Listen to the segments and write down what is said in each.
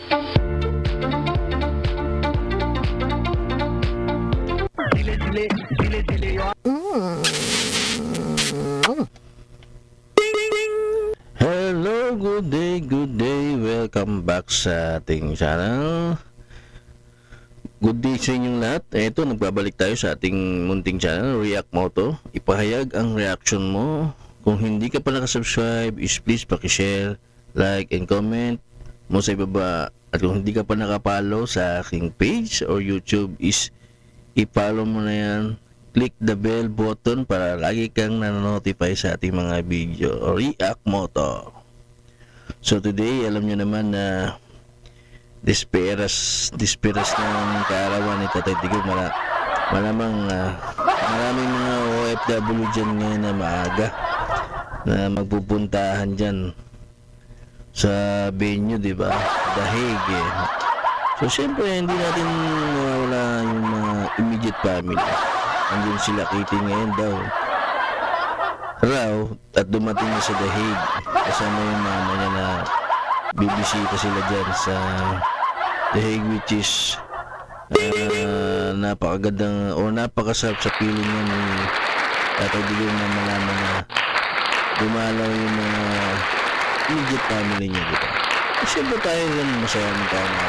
Hello, good day, welcome back sa ating channel. Good day sa inyong lahat. Ito, nagbabalik tayo sa ating munting channel, React Moto. Ipahayag ang reaction mo. Kung hindi ka pa nakasubscribe, is please pakishare, like, and comment mo sa ibaba. At kung hindi ka pa nakapollow sa aking page or YouTube, is i-follow mo na yan. Click the bell button para lagi kang nanonotify sa ating mga video o React Moto. So today, alam nyo naman na desperas ng kaarawan ni Tatay Digong. Malamang maraming mga OFW dyan ngayon na maaga na magpupuntahan dyan sa venue, diba? Dahig eh. So syempre, hindi natin mawala yung mga immediate family. Andun sila Kitty ngayon daw at dumating na sa Dahig kasama yung mama niya na bibisita sila dyan sa Dahig, which is napakagandang o napakasarap sa piling niya ni Tatay Digong na malaman na dumalaw yung mga immediate family niya dito. Siyempre tayo lang masaya ng tayo na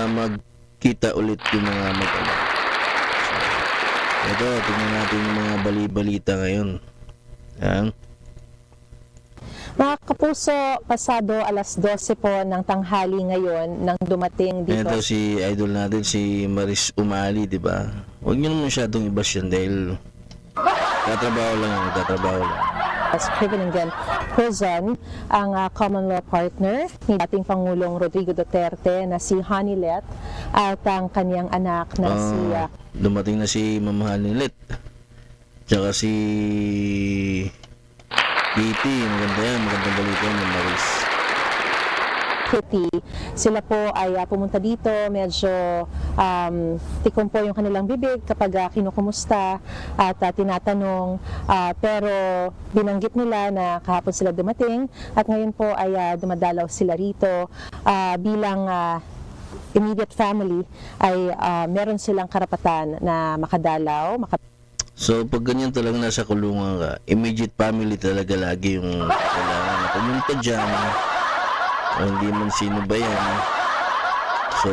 magkita ulit yung mga mag-anak. Ito, tingnan natin yung mga bali-balita ngayon. Yan. Mga kapuso, pasado alas 12 po ng tanghali ngayon nang dumating dito. Ito si idol natin, si Maris Umali, di ba? Huwag niyo naman masyadong ibas yan dahil tatrabaho lang. Sa Crivelingen Prison, ang common law partner ni dating Pangulong Rodrigo Duterte na si Hanilet at ang kanyang anak na si... dumating na si Ma'am Hanilet. Tsaka si Kitty, magandang balita ni Maris. Kitty, sila po ay pumunta dito, medyo tikon po yung kanilang bibig kapag kinukumusta at tinatanong, pero binanggit nila na kahapon sila dumating at ngayon po ay dumadalaw sila rito bilang immediate family ay meron silang karapatan na makadalaw. So pag ganyan talaga nasa kulungan ka, immediate family talaga lagi yung kailangan na pumunta dyan. O hindi man sino ba yan. So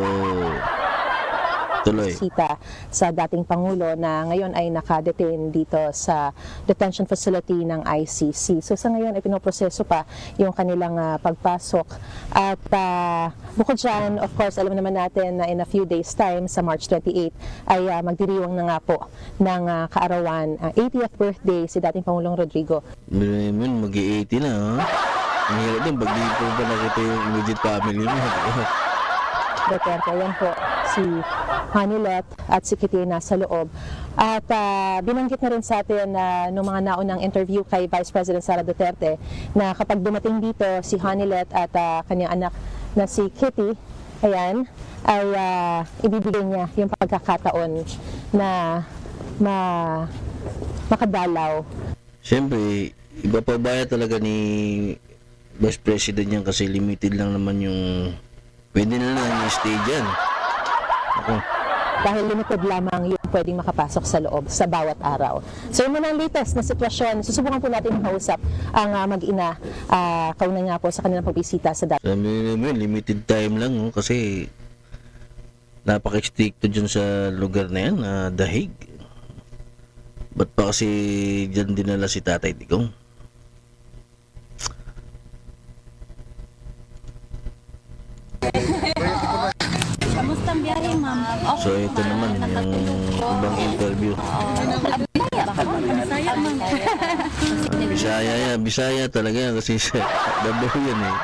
tuloy. Sita sa dating Pangulo na ngayon ay nakadetain dito sa detention facility ng ICC. So sa ngayon ay pinoproseso pa yung kanilang pagpasok. At bukod dyan, of course, alam naman natin na in a few days time, sa March 28, ay magdiriwang na nga po ng kaarawan, 80th birthday si dating Pangulong Rodrigo. Mag-80 na, ha? Ang hirap din, pag di po ba nakita yung immediate family mo? Duterte, yan po si Hanilet at si Kitty nasa loob. At binanggit na rin sa atin noong mga naunang interview kay Vice President Sara Duterte na kapag dumating dito si Hanilet at kanyang anak na si Kitty, ayan, ay ibibigay niya yung pagkakataon na makadalaw. Siyempre, iba pa ba talaga ni Vice President yan kasi limited lang naman yung pwede na lang i-stay dyan. Ako. Dahil limited lamang yung pwedeng makapasok sa loob sa bawat araw. So yun muna ang latest na sitwasyon. Susubukan po natin makausap ang mag-ina kauna nga po sa kanilang pagbisita sa dati. Sabi namin, limited time lang kasi napaka-stricto dyan sa lugar na yan, Dahig. Ba't pa kasi dyan dinala si Tatay Digong? Kamusta ang biyahe, ma'am? So ito naman yung ibang interview. Bisaya talaga yan kasi sa Davao yan eh.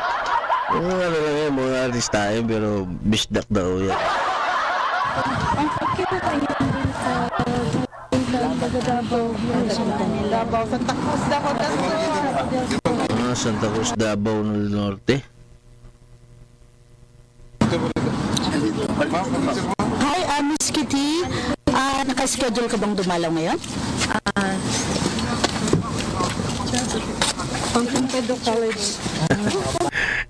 Yung ano lang yan, mga artista yan pero bisdak daw yan. Ang sakit ko kayo Davao, Santa Cruz, Davao del Sur. Santa Cruz, Davao del Norte. Hi, Miss Kitty. Naka-schedule ka bang dumalaw ngayon? Pang Pedro College.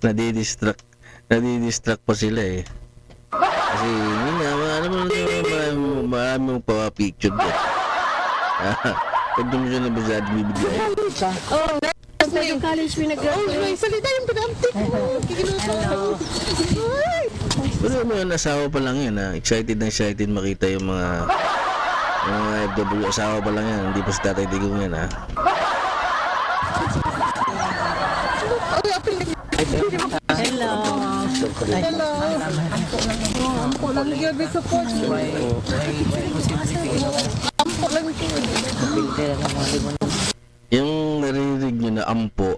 Nadidistract nadidistract pa sila eh. Kasi yun nga, alam mo marami mong pa-picture dyan. Pag doon mo siya na masyado bibigyan. Sa yung college pinag-graduate. salita yung pinamtik mo. Pero mo yun, asawa pa lang yan ha. Excited na excited makita yung mga FW. Asawa pa lang yan, hindi pa si Tatay Digong yan ha. Yung naririnig nyo na ampo,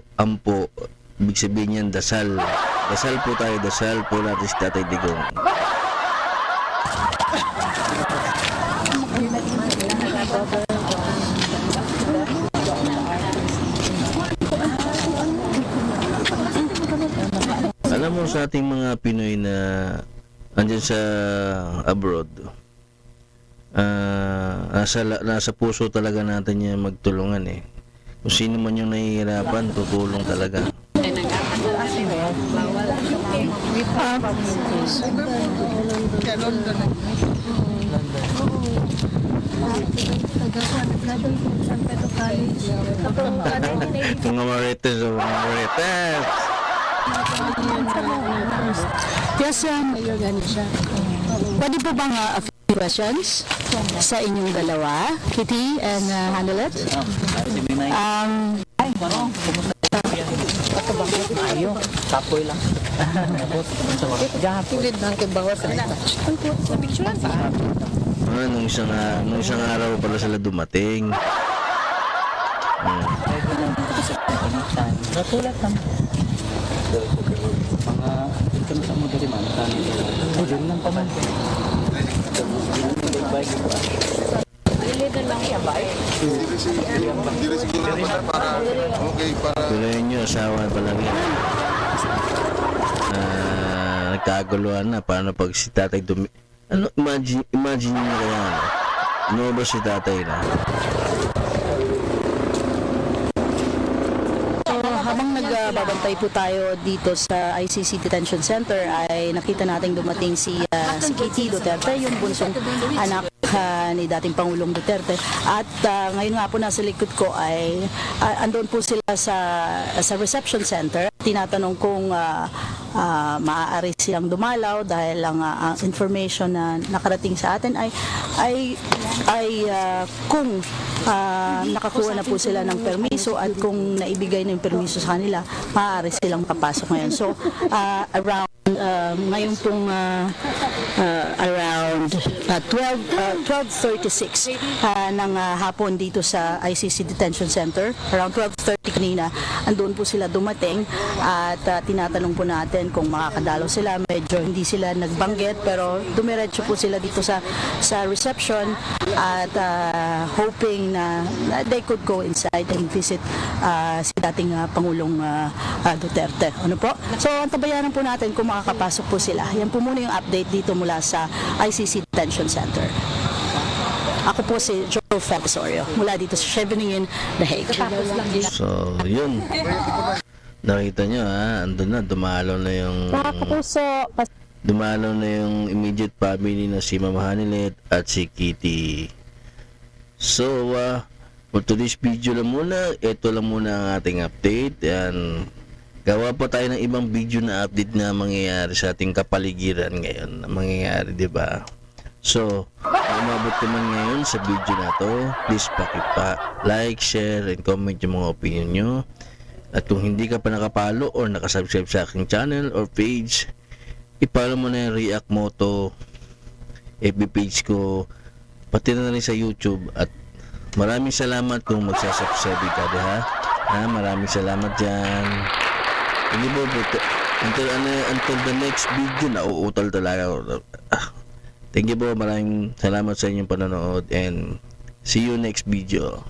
ibig sabihin yan dasal. Dasal po tayo, dasal po natin si Tatay Digong. Alam mo sa ating mga Pinoy na andyan sa abroad, nasa puso talaga natin yung magtulungan eh. Kung sino man yung nahihirapan, tutulong talaga. Mga marites o mga marites. Yes, pwede po bang a few questions sa inyong dalawa, Kitty and Hanelet? Nung isang araw pala sila dumating. Tuloy nyo, asawa pala yan. Nagkaguluhan na. Paano pag si Tatay ano, imagine nyo kaya ano? Ano ba si Tatay na? Habang nagbabantay po tayo dito sa ICC Detention Center ay nakita nating dumating si Kitty Duterte, yung bunsong anak ni dating Pangulong Duterte. At ngayon nga po nasa likod ko ay andun po sila sa reception center. Tinatanong kung maaari silang dumalaw dahil ang information na nakarating sa atin ay kung nakakuha na po sila ng permiso at kung naibigay na yung permiso sa kanila, maaari silang papasok ngayon. So, ngayon pong around 12:36 ng hapon dito sa ICC Detention Center, around 12:30 kanina, andun po sila dumating at tinatanong po natin kung makakadalaw sila. Medyo hindi sila nagbanggit pero dumiretso po sila dito sa reception at hoping na they could go inside and visit si dating Pangulong Duterte. Ano po? So, antabayanan po natin kung makakapasok po sila. Yan po muna yung update dito mula sa ICC Detention Center. Ako po si Joe Fabisorio mula dito sa Cheveningen, The Hague. So, yun. Nakita nyo ha, andun na, dumalaw na yung immediate family na si Mama Hanelet at si Kitty. So, for today's video lang muna, ito lang muna ang ating update. And gawa pa tayo ng ibang video na update na mangyayari sa ating kapaligiran ngayon. Na mangyayari, di ba? So, kung umabot ka man ngayon sa video na to, please like, share, and comment yung mga opinion nyo. At kung hindi ka pa nakapalo or nakasubscribe sa aking channel or page, ipalo mo na yung React Moto FB page ko, pati na rin sa YouTube. At maraming salamat kung magsasubscribe ka, ha? Maraming salamat dyan. Hindi po, until the next video, nauutal talaga. Thank you po, maraming salamat sa inyong panonood and see you next video.